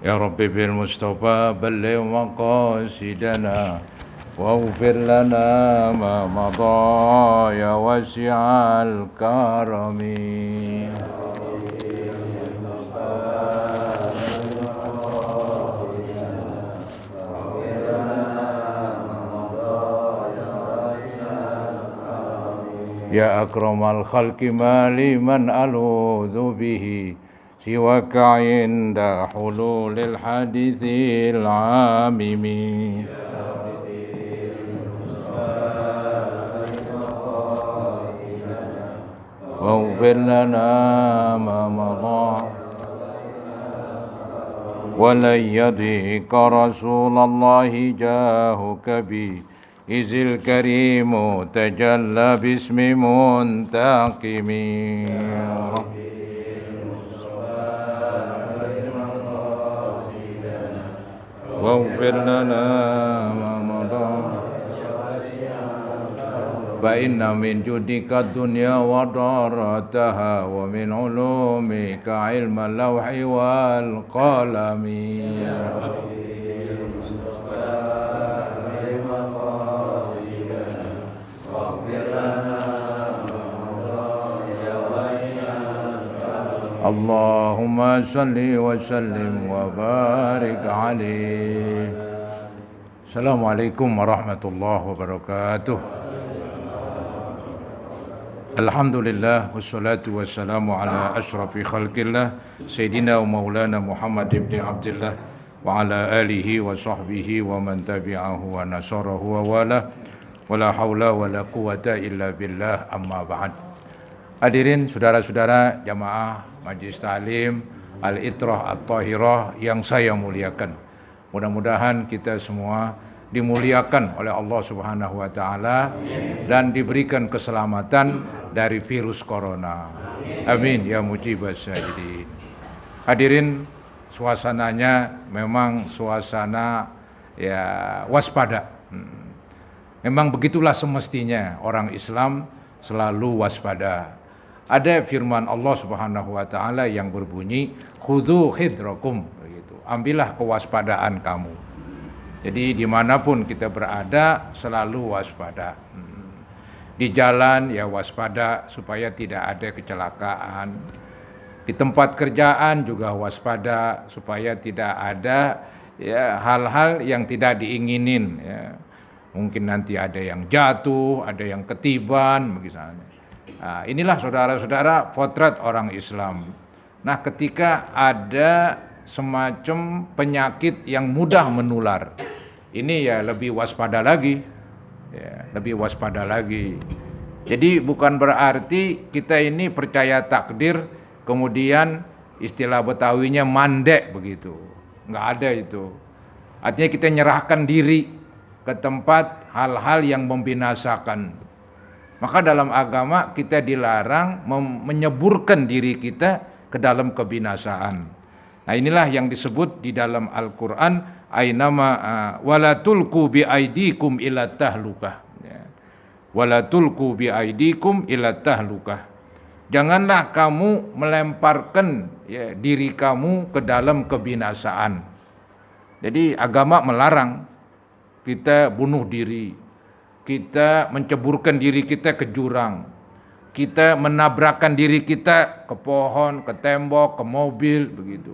يا رب بالمصطفى بلغ مقاصدنا واغفر لنا ما مضى يا واسع الكرم. يا أكرم الخلق ما لمن ألوذ به سواك عند حلول الحديث العامم. واغفر لنا ما مضى ولن يضيق رسول الله جاهك بي إذ الكريم تجلى باسم منتقم. واغفر لنا ما مضى فإن من جودك الدنيا وضرتها ومن علومك علم اللوح والقلم. اللهم صل وسلم وبارك عليه. Assalamualaikum warahmatullahi wabarakatuh. Alhamdulillah wassalatu wassalamu ala asrafi khalqillah Sayyidina wa maulana Muhammad ibn Abdullah wa ala alihi wa sahbihi wa man tabi'ahu wa nasarahu wa wala wala hawla wala quwata illa billah, amma ba'd. Hadirin saudara-saudara jamaah Majlis Ta'lim Al-Itrah At-Tahirah yang saya muliakan. Mudah-mudahan kita semua dimuliakan oleh Allah Subhanahu wa taala dan diberikan keselamatan dari virus corona. Amin ya mujibas sajidin. Hadirin, suasananya memang suasana waspada. Memang begitulah semestinya orang Islam selalu waspada. Ada firman Allah Subhanahu wa taala yang berbunyi khudhu hidrakum, begitu. Ambillah kewaspadaan kamu. Jadi dimanapun kita berada selalu waspada. Di jalan ya waspada supaya tidak ada kecelakaan. Di tempat kerjaan juga waspada supaya tidak ada hal-hal yang tidak diinginin. Mungkin nanti ada yang jatuh, ada yang ketiban, misalnya. Nah, inilah saudara-saudara potret orang Islam. Nah, ketika ada semacam penyakit yang mudah menular, ini ya lebih waspada lagi. Lebih waspada lagi. Jadi bukan berarti kita ini percaya takdir, kemudian istilah Betawinya mandek begitu. Nggak ada itu. Artinya kita nyerahkan diri ke tempat hal-hal yang membinasakan. Maka dalam agama kita dilarang menyeburkan diri kita ke dalam kebinasaan. Nah, inilah yang disebut di dalam Al-Quran ainama wala tulqu bi aidikum ila tahlukah. Wala tulqu bi aidikum ila tahlukah. Janganlah kamu melemparkan diri kamu ke dalam kebinasaan. Jadi agama melarang kita bunuh diri. Kita menceburkan diri kita ke jurang. Kita menabrakkan diri kita ke pohon, ke tembok, ke mobil, begitu.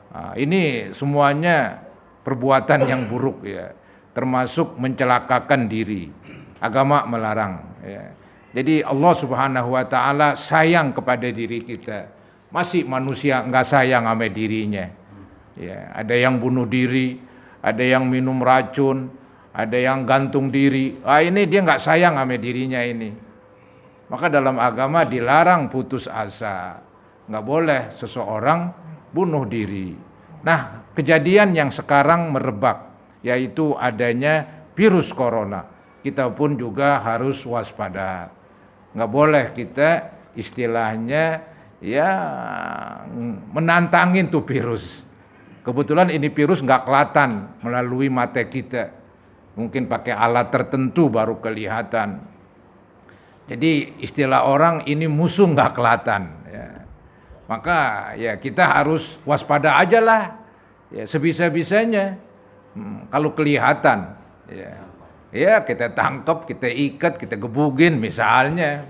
Nah, ini semuanya perbuatan yang buruk ya, termasuk mencelakakan diri. Agama melarang ya. Jadi Allah Subhanahu wa taala sayang kepada diri kita. Masih manusia enggak sayang sama dirinya. Ya, ada yang bunuh diri, ada yang minum racun, ada yang gantung diri. Ini dia nggak sayang sama dirinya ini. Maka dalam agama dilarang putus asa. Nggak boleh seseorang bunuh diri. Nah, kejadian yang sekarang merebak, yaitu adanya virus corona. Kita pun juga harus waspada. Nggak boleh kita istilahnya menantangin tuh virus. Kebetulan ini virus nggak kelihatan melalui mata kita. Mungkin pakai alat tertentu baru kelihatan. Jadi istilah orang ini musuh nggak kelihatan. Ya. Maka ya kita harus waspada aja lah. Ya, sebisa-bisanya. Kalau kelihatan, ya kita tangkap, kita ikat, kita gebugin misalnya.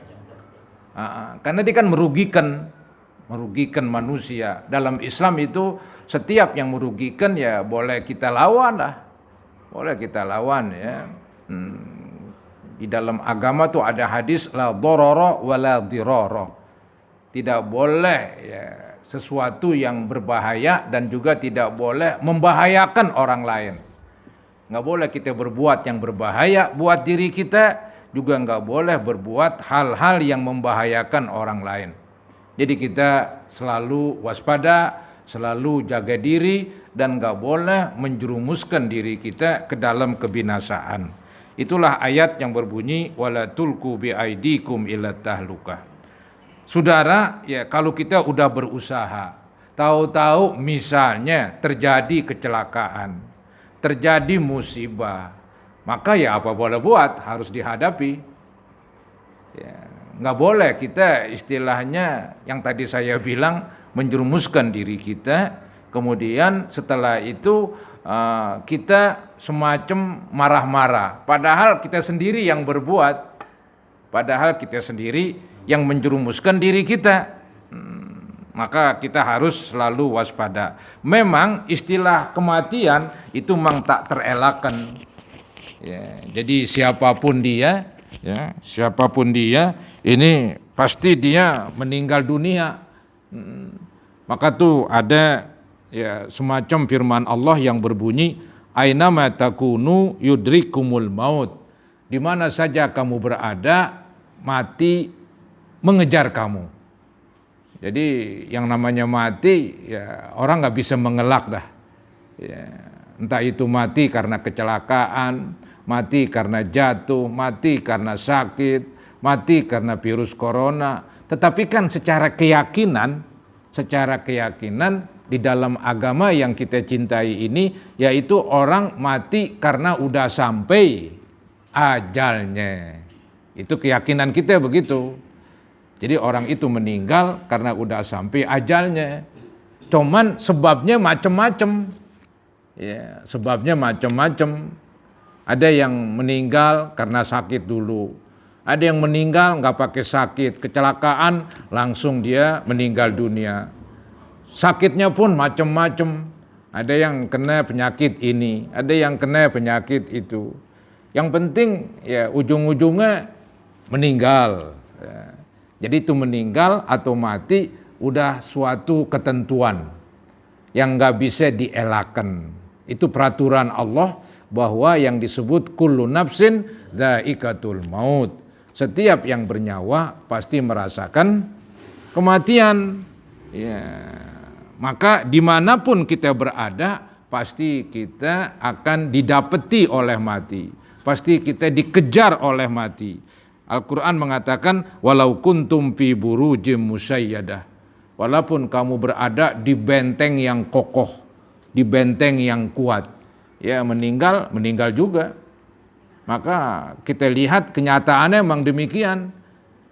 Karena dia kan merugikan manusia. Dalam Islam itu setiap yang merugikan ya boleh kita lawan lah, boleh kita lawan ya. Di dalam agama tuh ada hadis la dharara wala dirara. Tidak boleh ya, sesuatu yang berbahaya dan juga tidak boleh membahayakan orang lain. Nggak boleh kita berbuat yang berbahaya buat diri kita, juga nggak boleh berbuat hal-hal yang membahayakan orang lain. Jadi kita selalu waspada, selalu jaga diri, dan nggak boleh menjerumuskan diri kita ke dalam kebinasaan. Itulah ayat yang berbunyi wala tulqu biaidikum ila tahlukah. Saudara, ya kalau kita udah berusaha, tahu-tahu misalnya terjadi kecelakaan, terjadi musibah, maka ya apa boleh buat, harus dihadapi. Ya, nggak boleh kita istilahnya yang tadi saya bilang menjerumuskan diri kita, kemudian setelah itu kita semacam marah-marah, padahal kita sendiri yang berbuat, padahal kita sendiri yang menjerumuskan diri kita. Maka kita harus selalu waspada. Memang istilah kematian itu memang tak terelakkan. Ya, jadi siapapun dia, ini pasti dia meninggal dunia. Maka tuh ada ya semacam firman Allah yang berbunyi ainama takunu yudrikumul maut. Di mana saja kamu berada, mati mengejar kamu. Jadi yang namanya mati ya orang nggak bisa mengelak dah. Ya, entah itu mati karena kecelakaan, mati karena jatuh, mati karena sakit, mati karena virus corona. Tetapi kan secara keyakinan di dalam agama yang kita cintai ini, yaitu orang mati karena udah sampai ajalnya. Itu keyakinan kita begitu. Jadi orang itu meninggal karena udah sampai ajalnya. Cuman sebabnya macam-macam. Ya, sebabnya macam-macam. Ada yang meninggal karena sakit dulu. Ada yang meninggal nggak pakai sakit, kecelakaan langsung dia meninggal dunia. Sakitnya pun macam-macam. Ada yang kena penyakit ini, ada yang kena penyakit itu. Yang penting ya ujung-ujungnya meninggal. Ya. Jadi itu meninggal atau mati udah suatu ketentuan yang nggak bisa dielakkan. Itu peraturan Allah bahwa yang disebut kullu nafsin dha'iqatul maut. Setiap yang bernyawa pasti merasakan kematian. Ya. Maka dimanapun kita berada pasti kita akan didapeti oleh mati. Pasti kita dikejar oleh mati. Al-Quran mengatakan walau kuntum fi burujim musayyadah. Walaupun kamu berada di benteng yang kokoh, di benteng yang kuat, ya meninggal juga. Maka kita lihat kenyataannya memang demikian.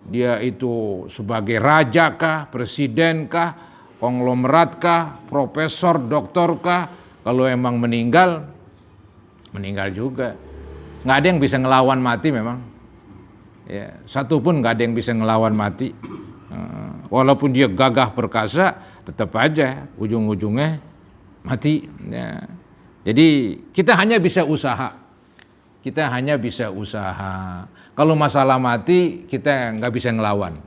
Dia itu sebagai raja kah, presiden kah, konglomerat kah, profesor, doktor kah, kalau emang meninggal juga. Nggak ada yang bisa ngelawan mati memang. Ya, satu pun nggak ada yang bisa ngelawan mati. Walaupun dia gagah perkasa, tetap aja ujung-ujungnya mati. Ya. Jadi kita hanya bisa usaha. Kalau masalah mati kita nggak bisa ngelawan.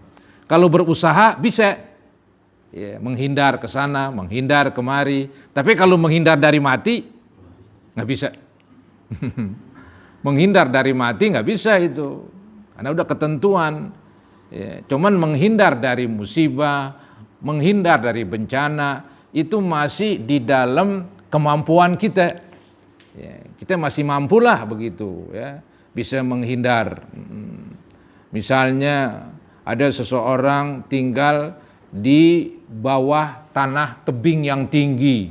Kalau berusaha bisa. Ya, menghindar ke sana, menghindar kemari. Tapi kalau menghindar dari mati nggak bisa. Menghindar dari mati nggak bisa itu. Karena udah ketentuan. Ya, cuman menghindar dari musibah, menghindar dari bencana, itu masih di dalam kemampuan kita. Ya, kita masih mampulah begitu, ya, bisa menghindar. Misalnya ada seseorang tinggal di bawah tanah tebing yang tinggi,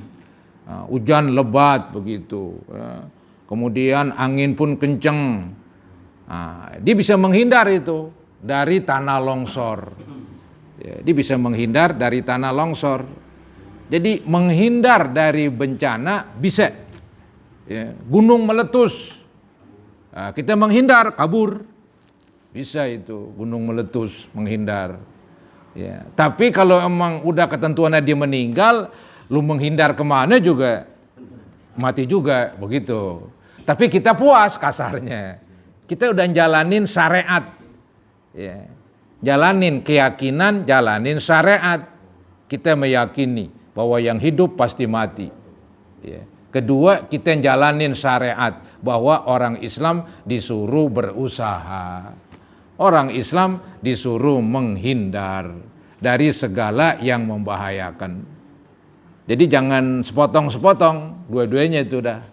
hujan lebat begitu, ya. Kemudian angin pun kenceng. Dia bisa menghindar itu dari tanah longsor. Ya, dia bisa menghindar dari tanah longsor. Jadi menghindar dari bencana bisa. Ya, gunung meletus, nah, kita menghindar, kabur. Bisa itu, gunung meletus, menghindar. Ya, tapi kalau emang udah ketentuannya dia meninggal, lu menghindar kemana juga, mati juga, begitu. Tapi kita puas kasarnya. Kita udah jalanin syariat. Ya, jalanin keyakinan, jalanin syariat. Kita meyakini bahwa yang hidup pasti mati. Ya. Kedua, kita jalanin syariat bahwa orang Islam disuruh berusaha. Orang Islam disuruh menghindar dari segala yang membahayakan. Jadi jangan sepotong-sepotong, dua-duanya itu dah.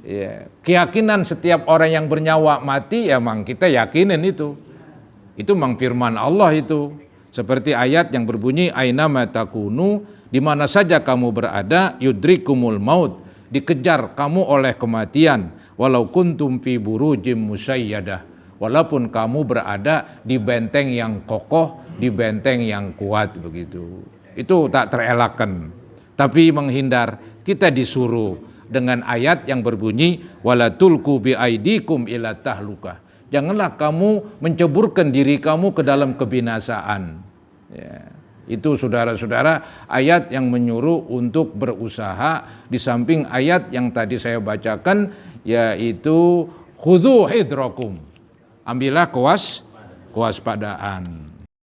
Ya. Keyakinan setiap orang yang bernyawa mati, emang kita yakinin itu. Itu memang firman Allah itu. Seperti ayat yang berbunyi ainama takunu, di mana saja kamu berada yudrikumul maut, dikejar kamu oleh kematian, walau kuntum fi burujim musayyadah, walaupun kamu berada di benteng yang kokoh, di benteng yang kuat begitu. Itu tak terelakkan. Tapi menghindar kita disuruh dengan ayat yang berbunyi wala tulqu bi aidikum ila tahlukah. Janganlah kamu menceburkan diri kamu ke dalam kebinasaan. Ya, itu saudara-saudara ayat yang menyuruh untuk berusaha, di samping ayat yang tadi saya bacakan yaitu khudhu hidrakum. Ambillah kewaspadaan.